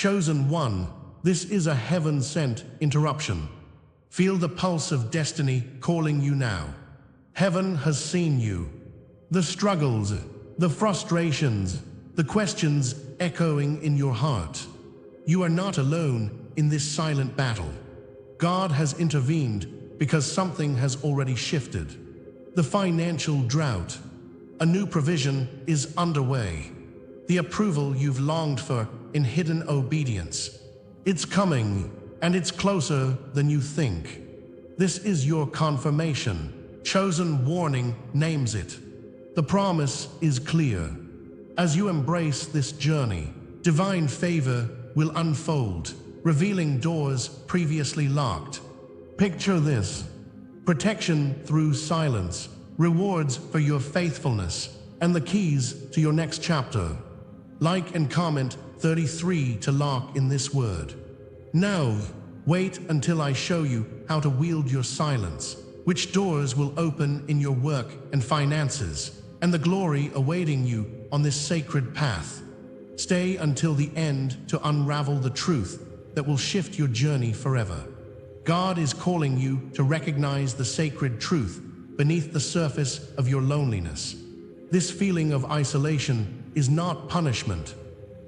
Chosen one, this is a heaven-sent interruption. Feel the pulse of destiny calling you now. Heaven has seen you. The struggles, the frustrations, the questions echoing in your heart. You are not alone in this silent battle. God has intervened because something has already shifted. The financial drought. A new provision is underway. The approval you've longed for in hidden obedience. It's coming, and it's closer than you think. This is your confirmation. Chosen warning names it. The promise is clear. As you embrace this journey, divine favor will unfold, revealing doors previously locked. Picture this: protection through silence, rewards for your faithfulness, and the keys to your next chapter. Like and comment 33 to lock in this word. Now, wait until I show you how to wield your silence, which doors will open in your work and finances, and the glory awaiting you on this sacred path. Stay until the end to unravel the truth that will shift your journey forever. God is calling you to recognize the sacred truth beneath the surface of your loneliness. This feeling of isolation is not punishment.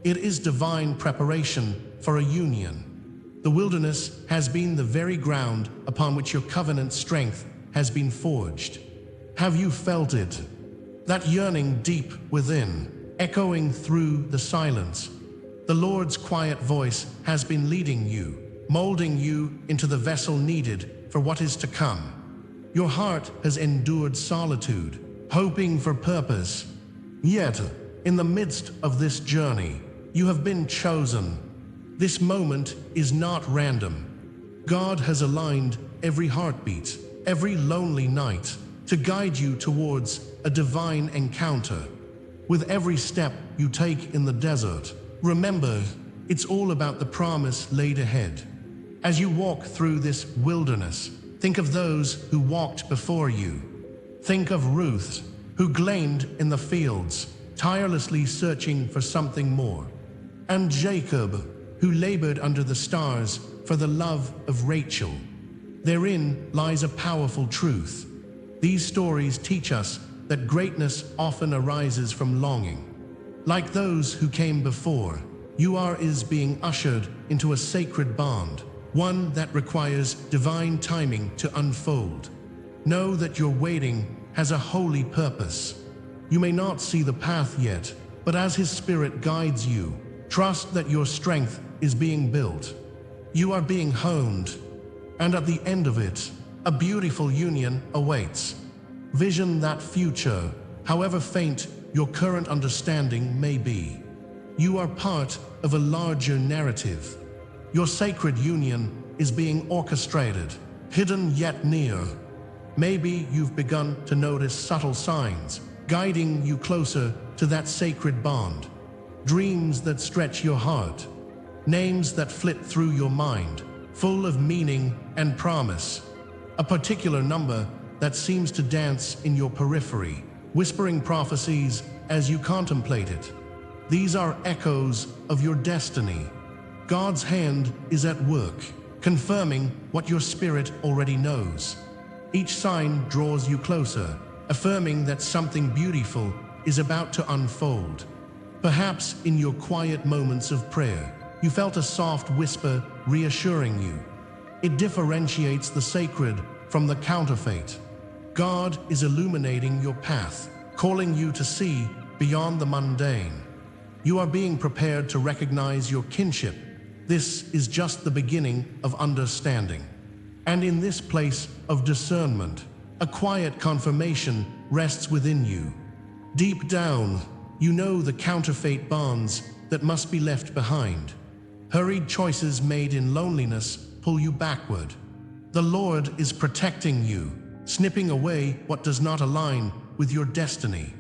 It is divine preparation for a union. The wilderness has been the very ground upon which your covenant strength has been forged. Have you felt it? That yearning deep within, echoing through the silence. The Lord's quiet voice has been leading you, molding you into the vessel needed for what is to come. Your heart has endured solitude, hoping for purpose. Yet, in the midst of this journey, you have been chosen. This moment is not random. God has aligned every heartbeat, every lonely night, to guide you towards a divine encounter. With every step you take in the desert, remember, it's all about the promise laid ahead. As you walk through this wilderness, think of those who walked before you. Think of Ruth, who gleaned in the fields, tirelessly searching for something more. And Jacob, who labored under the stars for the love of Rachel. Therein lies a powerful truth. These stories teach us that greatness often arises from longing. Like those who came before, you is being ushered into a sacred bond, one that requires divine timing to unfold. Know that your waiting has a holy purpose. You may not see the path yet, but as His Spirit guides you, trust that your strength is being built. You are being honed, and at the end of it, a beautiful union awaits. Vision that future, however faint your current understanding may be. You are part of a larger narrative. Your sacred union is being orchestrated, hidden yet near. Maybe you've begun to notice subtle signs, guiding you closer to that sacred bond. Dreams that stretch your heart, names that flit through your mind, full of meaning and promise. A particular number that seems to dance in your periphery, whispering prophecies as you contemplate it. These are echoes of your destiny. God's hand is at work, confirming what your spirit already knows. Each sign draws you closer, affirming that something beautiful is about to unfold. Perhaps in your quiet moments of prayer, you felt a soft whisper reassuring you. It differentiates the sacred from the counterfeit. God is illuminating your path, calling you to see beyond the mundane. You are being prepared to recognize your kinship. This is just the beginning of understanding. And in this place of discernment, a quiet confirmation rests within you. Deep down, you know the counterfeit bonds that must be left behind. Hurried choices made in loneliness pull you backward. The Lord is protecting you, snipping away what does not align with your destiny.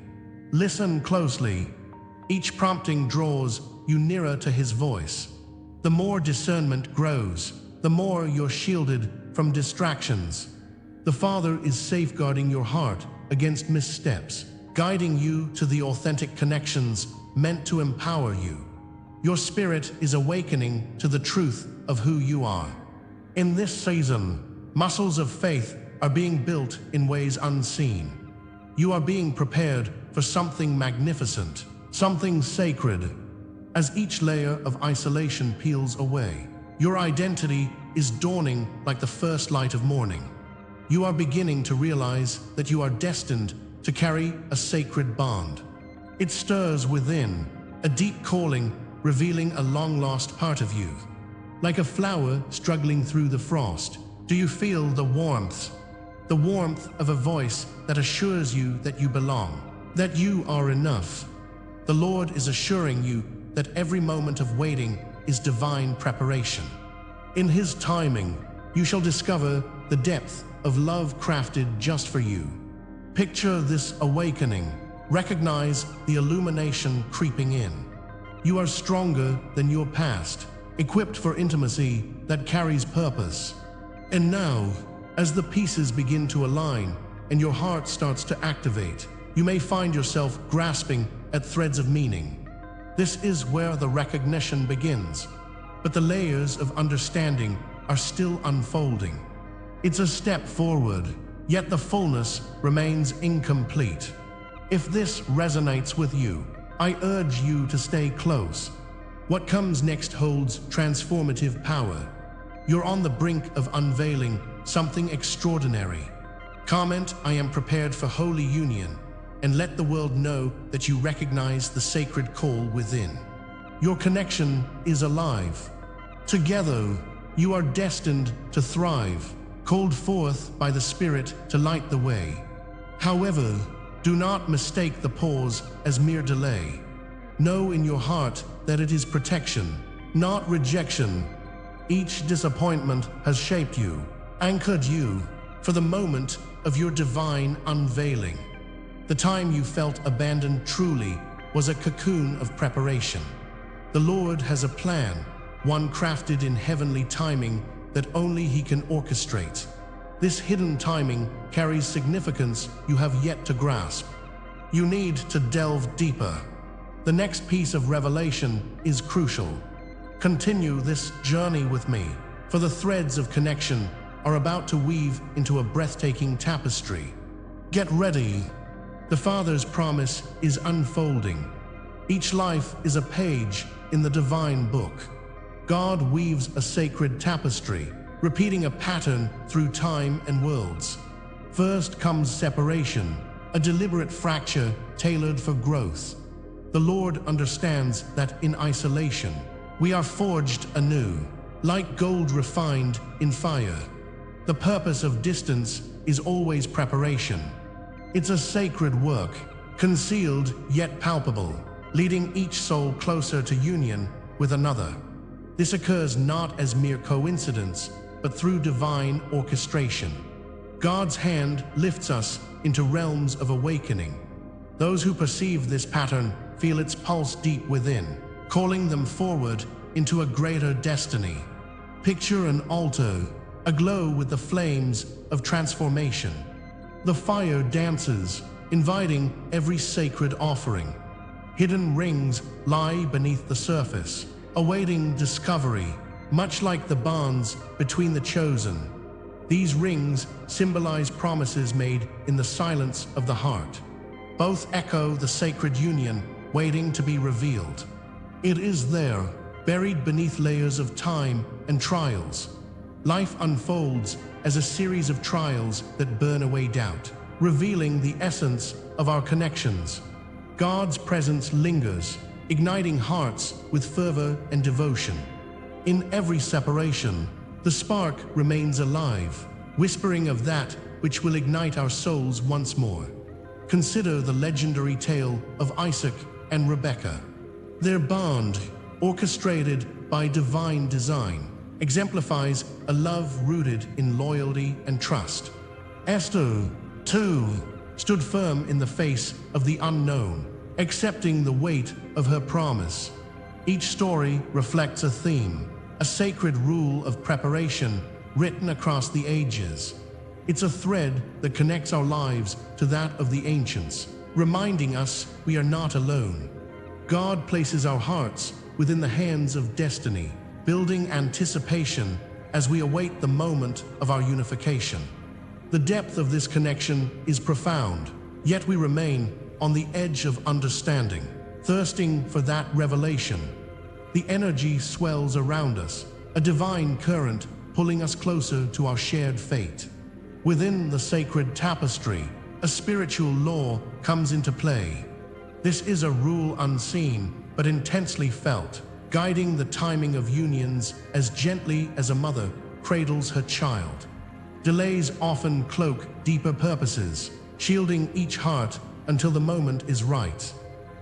Listen closely. Each prompting draws you nearer to His voice. The more discernment grows, the more you're shielded from distractions. The Father is safeguarding your heart against missteps, guiding you to the authentic connections meant to empower you. Your spirit is awakening to the truth of who you are. In this season, muscles of faith are being built in ways unseen. You are being prepared for something magnificent, something sacred. As each layer of isolation peels away, your identity is dawning like the first light of morning. You are beginning to realize that you are destined to carry a sacred bond. It stirs within, a deep calling revealing a long-lost part of you. Like a flower struggling through the frost, do you feel the warmth? The warmth of a voice that assures you that you belong, that you are enough. The Lord is assuring you that every moment of waiting is divine preparation. In His timing, you shall discover the depth of love crafted just for you. Picture this awakening. Recognize the illumination creeping in. You are stronger than your past, equipped for intimacy that carries purpose. And now, as the pieces begin to align and your heart starts to activate, you may find yourself grasping at threads of meaning. This is where the recognition begins, but the layers of understanding are still unfolding. It's a step forward, yet the fullness remains incomplete. If this resonates with you, I urge you to stay close. What comes next holds transformative power. You're on the brink of unveiling something extraordinary. Comment, "I am prepared for holy union," and let the world know that you recognize the sacred call within. Your connection is alive. Together, you are destined to thrive, called forth by the Spirit to light the way. However, do not mistake the pause as mere delay. Know in your heart that it is protection, not rejection. Each disappointment has shaped you, anchored you, for the moment of your divine unveiling. The time you felt abandoned truly was a cocoon of preparation. The Lord has a plan, one crafted in heavenly timing that only He can orchestrate. This hidden timing carries significance you have yet to grasp. You need to delve deeper. The next piece of revelation is crucial. Continue this journey with me, for the threads of connection are about to weave into a breathtaking tapestry. Get ready. The Father's promise is unfolding. Each life is a page in the divine book. God weaves a sacred tapestry, repeating a pattern through time and worlds. First comes separation, a deliberate fracture tailored for growth. The Lord understands that in isolation, we are forged anew, like gold refined in fire. The purpose of distance is always preparation. It's a sacred work, concealed yet palpable, leading each soul closer to union with another. This occurs not as mere coincidence, but through divine orchestration. God's hand lifts us into realms of awakening. Those who perceive this pattern feel its pulse deep within, calling them forward into a greater destiny. Picture an altar, aglow with the flames of transformation. The fire dances, inviting every sacred offering. Hidden rings lie beneath the surface, awaiting discovery, much like the bonds between the chosen. These rings symbolize promises made in the silence of the heart. Both echo the sacred union waiting to be revealed. It is there, buried beneath layers of time and trials. Life unfolds as a series of trials that burn away doubt, revealing the essence of our connections. God's presence lingers, igniting hearts with fervor and devotion. In every separation, the spark remains alive, whispering of that which will ignite our souls once more. Consider the legendary tale of Isaac and Rebekah. Their bond, orchestrated by divine design, exemplifies a love rooted in loyalty and trust. Esther, too, stood firm in the face of the unknown, accepting the weight of her promise. Each story reflects a theme, a sacred rule of preparation written across the ages. It's a thread that connects our lives to that of the ancients, reminding us we are not alone. God places our hearts within the hands of destiny, building anticipation as we await the moment of our unification. The depth of this connection is profound, yet we remain on the edge of understanding, thirsting for that revelation. The energy swells around us, a divine current pulling us closer to our shared fate. Within the sacred tapestry, a spiritual law comes into play. This is a rule unseen but intensely felt, guiding the timing of unions as gently as a mother cradles her child. Delays often cloak deeper purposes, shielding each heart until the moment is right.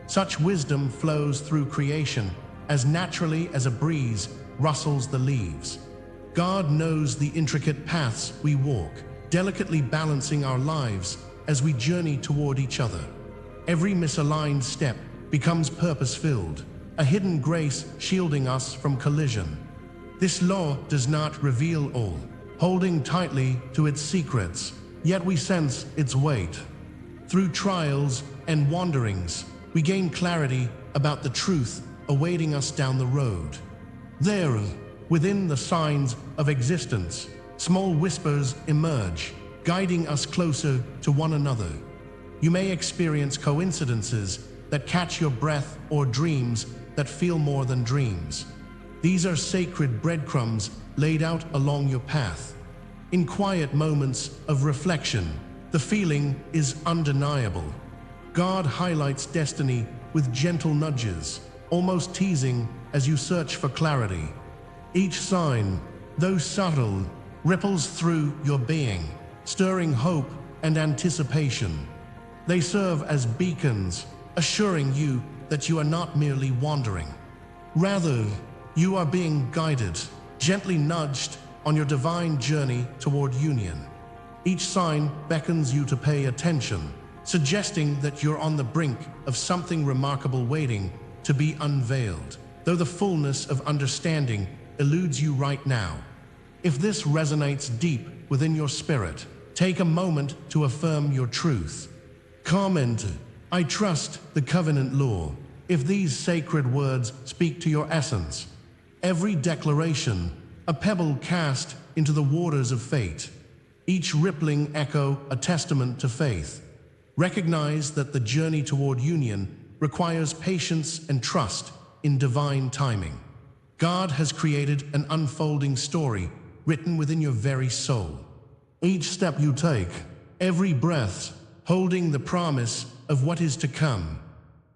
Such wisdom flows through creation as naturally as a breeze rustles the leaves. God knows the intricate paths we walk, delicately balancing our lives as we journey toward each other. Every misaligned step becomes purpose-filled, a hidden grace shielding us from collision. This law does not reveal all, holding tightly to its secrets, yet we sense its weight. Through trials and wanderings, we gain clarity about the truth awaiting us down the road. There, within the signs of existence, small whispers emerge, guiding us closer to one another. You may experience coincidences that catch your breath or dreams that feel more than dreams. These are sacred breadcrumbs laid out along your path. In quiet moments of reflection, the feeling is undeniable. God highlights destiny with gentle nudges, almost teasing as you search for clarity. Each sign, though subtle, ripples through your being, stirring hope and anticipation. They serve as beacons, assuring you that you are not merely wandering. Rather, you are being guided, gently nudged on your divine journey toward union. Each sign beckons you to pay attention, suggesting that you're on the brink of something remarkable waiting to be unveiled, though the fullness of understanding eludes you right now. If this resonates deep within your spirit, take a moment to affirm your truth. Comment, "I trust the covenant law." If these sacred words speak to your essence, every declaration, a pebble cast into the waters of fate, each rippling echo a testament to faith. Recognize that the journey toward union requires patience and trust in divine timing. God has created an unfolding story written within your very soul. Each step you take, every breath, holding the promise of what is to come.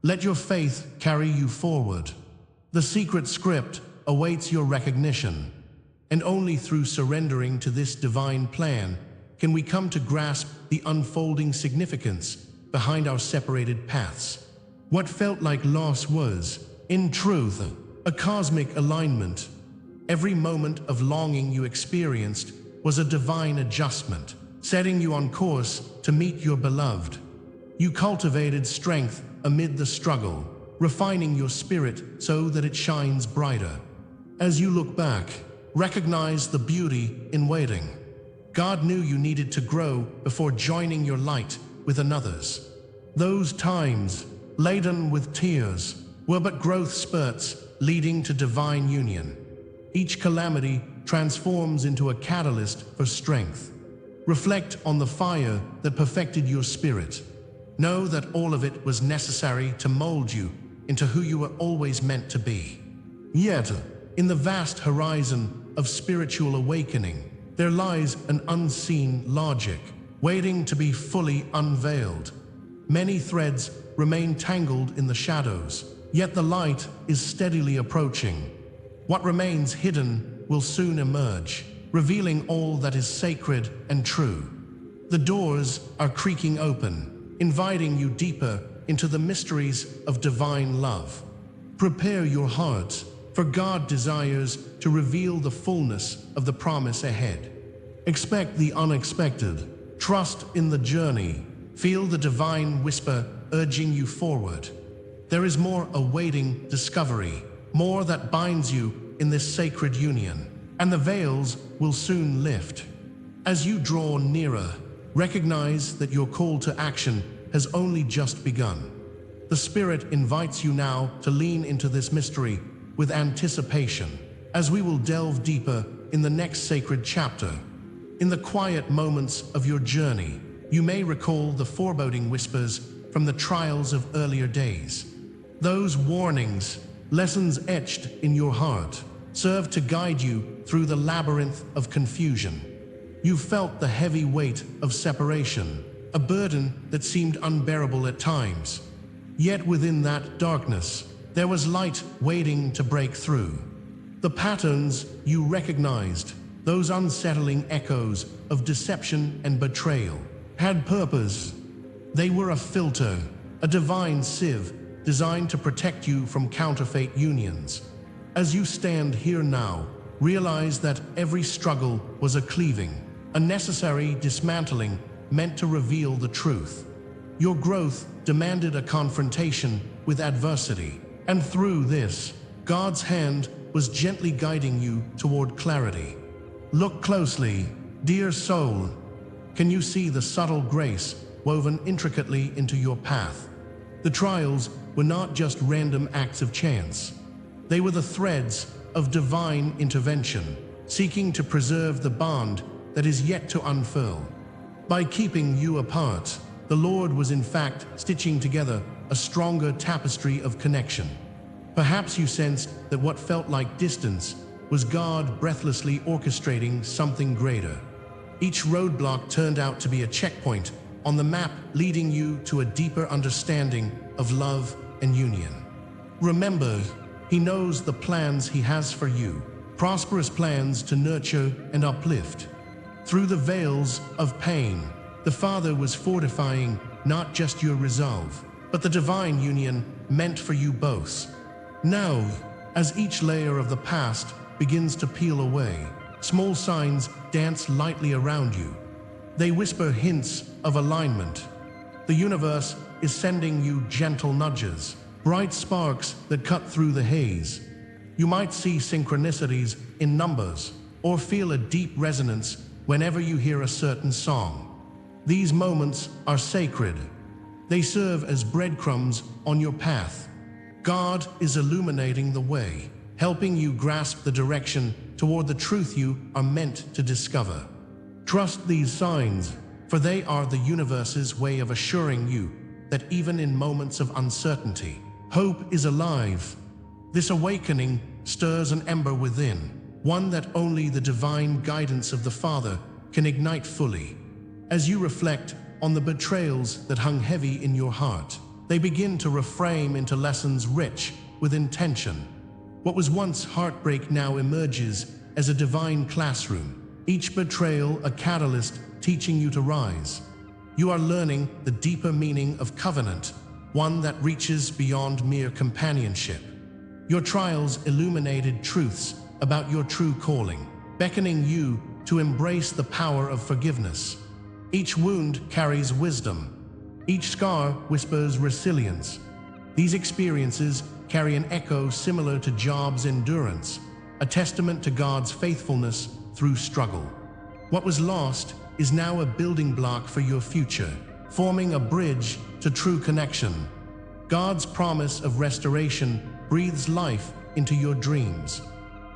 Let your faith carry you forward. The secret script awaits your recognition, and only through surrendering to this divine plan can we come to grasp the unfolding significance behind our separated paths. What felt like loss was, in truth, a cosmic alignment. Every moment of longing you experienced was a divine adjustment, setting you on course to meet your beloved. You cultivated strength amid the struggle, refining your spirit so that it shines brighter. As you look back, recognize the beauty in waiting. God knew you needed to grow before joining your light with another's. Those times, laden with tears, were but growth spurts leading to divine union. Each calamity transforms into a catalyst for strength. Reflect on the fire that perfected your spirit. Know that all of it was necessary to mold you into who you were always meant to be. Yet, in the vast horizon of spiritual awakening, there lies an unseen logic, waiting to be fully unveiled. Many threads remain tangled in the shadows, yet the light is steadily approaching. What remains hidden will soon emerge, revealing all that is sacred and true. The doors are creaking open, inviting you deeper into the mysteries of divine love. Prepare your heart, for God desires to reveal the fullness of the promise ahead. Expect the unexpected, trust in the journey, feel the divine whisper urging you forward. There is more awaiting discovery, more that binds you in this sacred union, and the veils will soon lift. As you draw nearer, recognize that your call to action has only just begun. The Spirit invites you now to lean into this mystery, with anticipation, as we will delve deeper in the next sacred chapter. In the quiet moments of your journey, you may recall the foreboding whispers from the trials of earlier days. Those warnings, lessons etched in your heart, serve to guide you through the labyrinth of confusion. You felt the heavy weight of separation, a burden that seemed unbearable at times. Yet within that darkness, there was light waiting to break through. The patterns you recognized, those unsettling echoes of deception and betrayal, had purpose. They were a filter, a divine sieve designed to protect you from counterfeit unions. As you stand here now, realize that every struggle was a cleaving, a necessary dismantling meant to reveal the truth. Your growth demanded a confrontation with adversity, and through this, God's hand was gently guiding you toward clarity. Look closely, dear soul. Can you see the subtle grace woven intricately into your path? The trials were not just random acts of chance. They were the threads of divine intervention, seeking to preserve the bond that is yet to unfurl. By keeping you apart, the Lord was in fact stitching together a stronger tapestry of connection. Perhaps you sensed that what felt like distance was God breathlessly orchestrating something greater. Each roadblock turned out to be a checkpoint on the map leading you to a deeper understanding of love and union. Remember, He knows the plans He has for you, prosperous plans to nurture and uplift. Through the veils of pain, the Father was fortifying not just your resolve, but the divine union meant for you both. Now, as each layer of the past begins to peel away, small signs dance lightly around you. They whisper hints of alignment. The universe is sending you gentle nudges, bright sparks that cut through the haze. You might see synchronicities in numbers, or feel a deep resonance whenever you hear a certain song. These moments are sacred. They serve as breadcrumbs on your path. God is illuminating the way, helping you grasp the direction toward the truth you are meant to discover. Trust these signs, for they are the universe's way of assuring you that even in moments of uncertainty, hope is alive. This awakening stirs an ember within, one that only the divine guidance of the Father can ignite fully. As you reflect on the betrayals that hung heavy in your heart, they begin to reframe into lessons rich with intention. What was once heartbreak now emerges as a divine classroom, each betrayal a catalyst teaching you to rise. You are learning the deeper meaning of covenant, one that reaches beyond mere companionship. Your trials illuminated truths about your true calling, beckoning you to embrace the power of forgiveness. Each wound carries wisdom. Each scar whispers resilience. These experiences carry an echo similar to Job's endurance, a testament to God's faithfulness through struggle. What was lost is now a building block for your future, forming a bridge to true connection. God's promise of restoration breathes life into your dreams.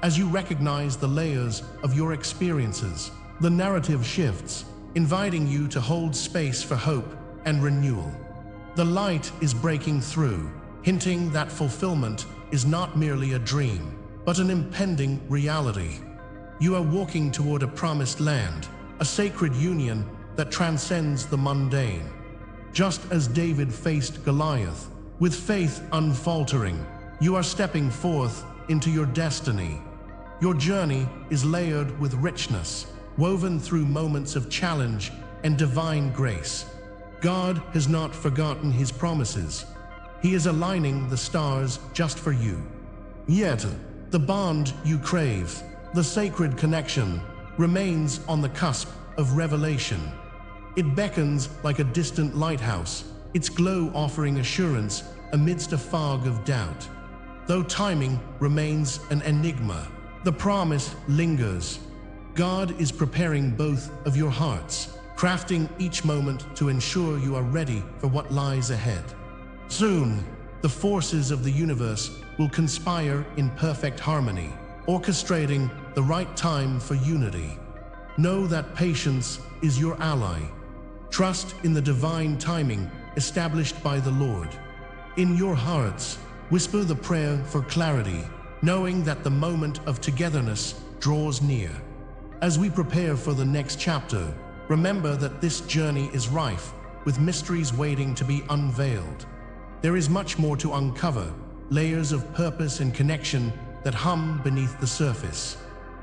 As you recognize the layers of your experiences, the narrative shifts, inviting you to hold space for hope and renewal. The light is breaking through, hinting that fulfillment is not merely a dream, but an impending reality. You are walking toward a promised land, a sacred union that transcends the mundane. Just as David faced Goliath, with faith unfaltering, you are stepping forth into your destiny. Your journey is layered with richness, woven through moments of challenge and divine grace. God has not forgotten His promises. He is aligning the stars just for you. Yet, the bond you crave, the sacred connection, remains on the cusp of revelation. It beckons like a distant lighthouse, its glow offering assurance amidst a fog of doubt. Though timing remains an enigma, the promise lingers. God is preparing both of your hearts, crafting each moment to ensure you are ready for what lies ahead. Soon, The forces of the universe will conspire in perfect harmony, orchestrating the right time for unity. Know that patience is your ally. Trust in the divine timing established by the Lord. In your hearts, whisper the prayer for clarity, knowing that the moment of togetherness draws near. As we prepare for the next chapter, remember that this journey is rife with mysteries waiting to be unveiled. There is much more to uncover, layers of purpose and connection that hum beneath the surface.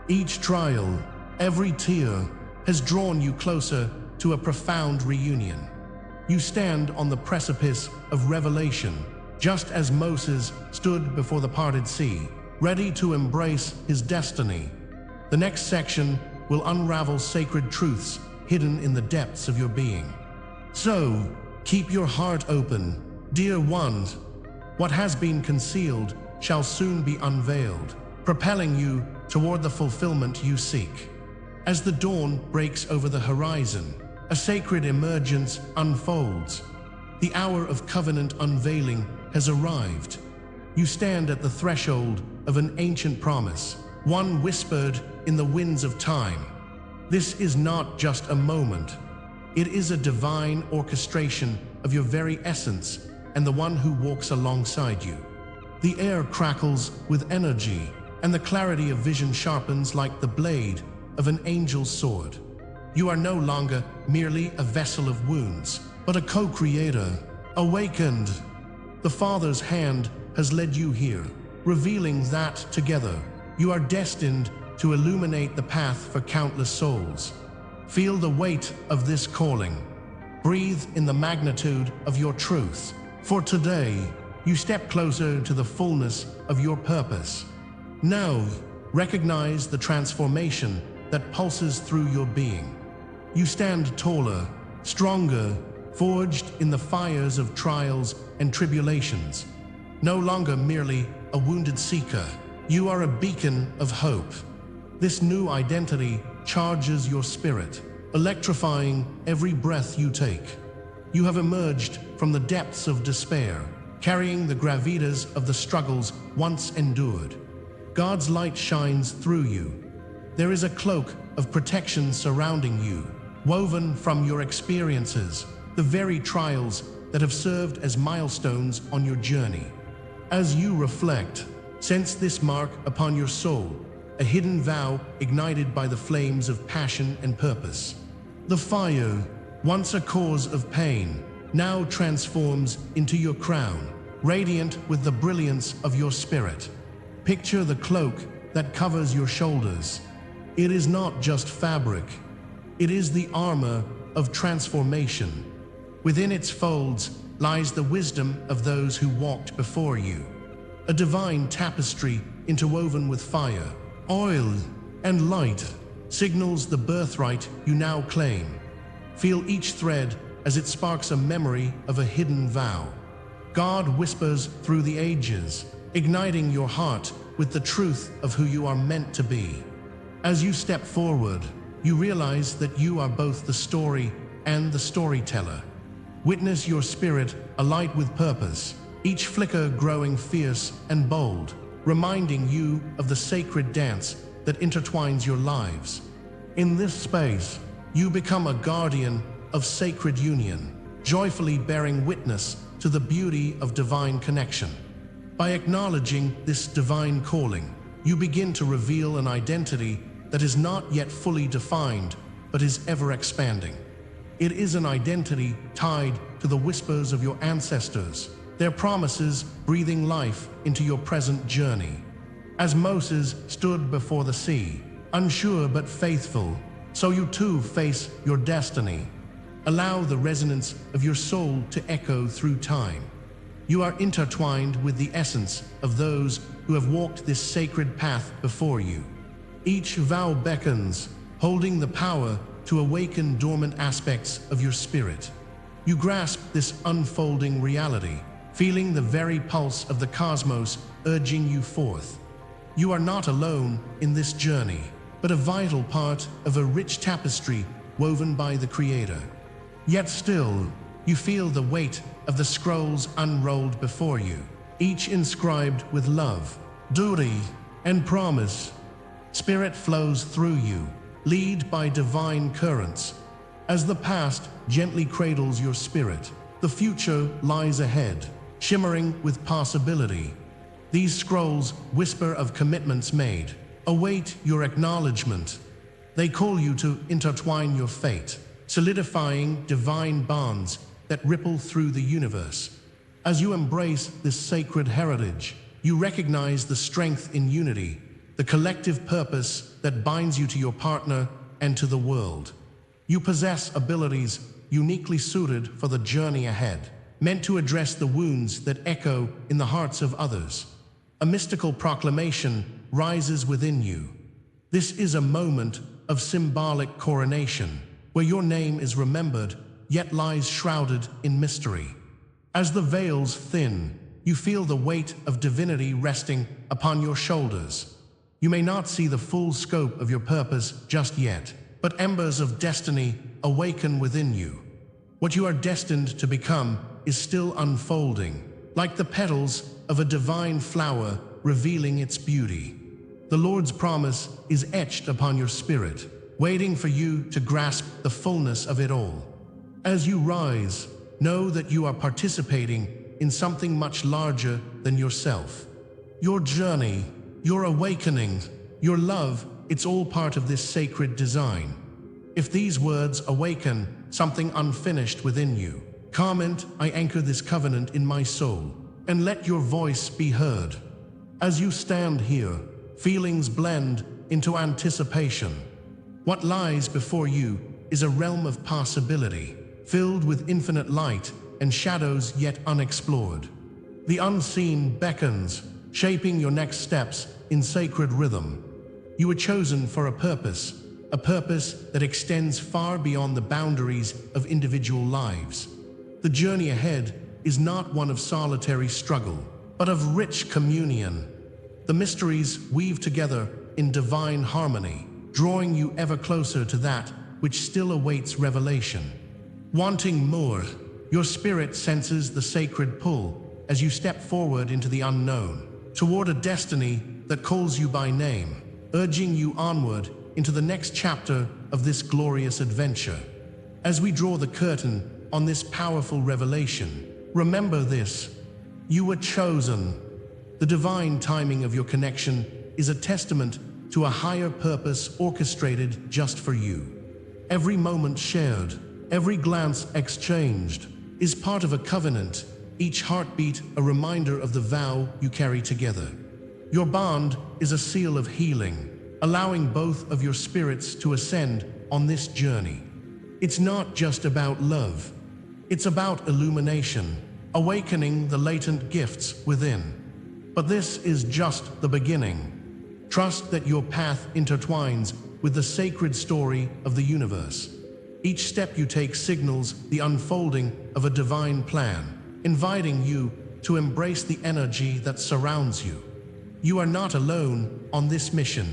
Each trial, every tear, has drawn you closer to a profound reunion. You stand on the precipice of revelation, just as Moses stood before the parted sea, ready to embrace his destiny. The next section will unravel sacred truths hidden in the depths of your being. So, keep your heart open, dear ones. What has been concealed shall soon be unveiled, propelling you toward the fulfillment you seek. As the dawn breaks over the horizon, a sacred emergence unfolds. The hour of covenant unveiling has arrived. You stand at the threshold of an ancient promise, one whispered in the winds of time. This is not just a moment. It is a divine orchestration of your very essence and the one who walks alongside you. The air crackles with energy, and the clarity of vision sharpens like the blade of an angel's sword. You are no longer merely a vessel of wounds, but a co-creator, awakened. The Father's hand has led you here, revealing that together, you are destined to illuminate the path for countless souls. Feel the weight of this calling. Breathe in the magnitude of your truth. For today, you step closer to the fullness of your purpose. Now, recognize the transformation that pulses through your being. You stand taller, stronger, forged in the fires of trials and tribulations. No longer merely a wounded seeker, you are a beacon of hope. This new identity charges your spirit, electrifying every breath you take. You have emerged from the depths of despair, carrying the gravitas of the struggles once endured. God's light shines through you. There is a cloak of protection surrounding you, woven from your experiences, the very trials that have served as milestones on your journey. As you reflect, sense this mark upon your soul, a hidden vow ignited by the flames of passion and purpose. The fire, once a cause of pain, now transforms into your crown, radiant with the brilliance of your spirit. Picture the cloak that covers your shoulders. It is not just fabric. It is the armor of transformation. Within its folds lies the wisdom of those who walked before you. A divine tapestry interwoven with fire, oil, and light signals the birthright you now claim. Feel each thread as it sparks a memory of a hidden vow. God whispers through the ages, igniting your heart with the truth of who you are meant to be. As you step forward, you realize that you are both the story and the storyteller. Witness your spirit alight with purpose, each flicker growing fierce and bold, reminding you of the sacred dance that intertwines your lives. In this space, you become a guardian of sacred union, joyfully bearing witness to the beauty of divine connection. By acknowledging this divine calling, you begin to reveal an identity that is not yet fully defined, but is ever expanding. It is an identity tied to the whispers of your ancestors, their promises breathing life into your present journey. As Moses stood before the sea, unsure but faithful, so you too face your destiny. Allow the resonance of your soul to echo through time. You are intertwined with the essence of those who have walked this sacred path before you. Each vow beckons, holding the power to awaken dormant aspects of your spirit. You grasp this unfolding reality, feeling the very pulse of the cosmos urging you forth. You are not alone in this journey, but a vital part of a rich tapestry woven by the Creator. Yet still, you feel the weight of the scrolls unrolled before you, each inscribed with love, duty, and promise. Spirit flows through you, lead by divine currents. As the past gently cradles your spirit, the future lies ahead, shimmering with possibility. These scrolls whisper of commitments made, await your acknowledgement. They call you to intertwine your fate, solidifying divine bonds that ripple through the universe. As you embrace this sacred heritage, you recognize the strength in unity, the collective purpose that binds you to your partner and to the world. You possess abilities uniquely suited for the journey ahead, meant to address the wounds that echo in the hearts of others. A mystical proclamation rises within you. This is a moment of symbolic coronation, where your name is remembered, yet lies shrouded in mystery. As the veils thin, you feel the weight of divinity resting upon your shoulders. You may not see the full scope of your purpose just yet, but embers of destiny awaken within you. What you are destined to become is still unfolding, like the petals of a divine flower revealing its beauty. The Lord's promise is etched upon your spirit, waiting for you to grasp the fullness of it all. As you rise, know that you are participating in something much larger than yourself. Your journey, your awakening, your love, it's all part of this sacred design. If these words awaken something unfinished within you, comment, "I anchor this covenant in my soul," and let your voice be heard. As you stand here, feelings blend into anticipation. What lies before you is a realm of possibility, filled with infinite light and shadows yet unexplored. The unseen beckons, shaping your next steps in sacred rhythm. You were chosen for a purpose that extends far beyond the boundaries of individual lives. The journey ahead is not one of solitary struggle, but of rich communion. The mysteries weave together in divine harmony, drawing you ever closer to that which still awaits revelation. Wanting more, your spirit senses the sacred pull as you step forward into the unknown, toward a destiny that calls you by name, urging you onward into the next chapter of this glorious adventure. As we draw the curtain on this powerful revelation, remember this: you were chosen. The divine timing of your connection is a testament to a higher purpose orchestrated just for you. Every moment shared, every glance exchanged, is part of a covenant, each heartbeat a reminder of the vow you carry together. Your bond is a seal of healing, allowing both of your spirits to ascend on this journey. It's not just about love. It's about illumination, awakening the latent gifts within. But this is just the beginning. Trust that your path intertwines with the sacred story of the universe. Each step you take signals the unfolding of a divine plan, inviting you to embrace the energy that surrounds you. You are not alone on this mission.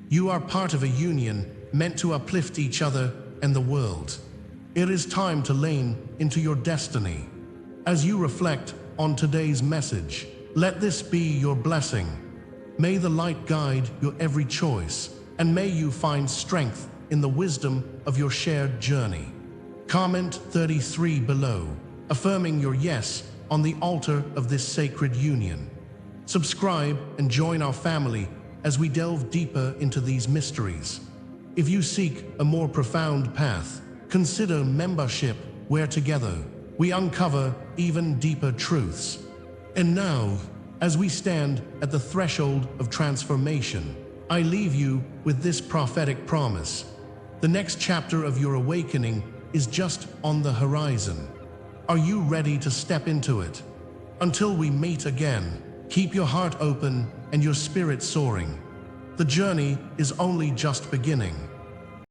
You are part of a union meant to uplift each other and the world. It is time to lean into your destiny. As you reflect on today's message, let this be your blessing. May the light guide your every choice, and may you find strength in the wisdom of your shared journey. Comment 33 below, affirming your yes on the altar of this sacred union. Subscribe and join our family as we delve deeper into these mysteries. If you seek a more profound path, consider membership, where together we uncover even deeper truths. And now, as we stand at the threshold of transformation, I leave you with this prophetic promise. The next chapter of your awakening is just on the horizon. Are you ready to step into it? Until we meet again, keep your heart open and your spirit soaring. The journey is only just beginning.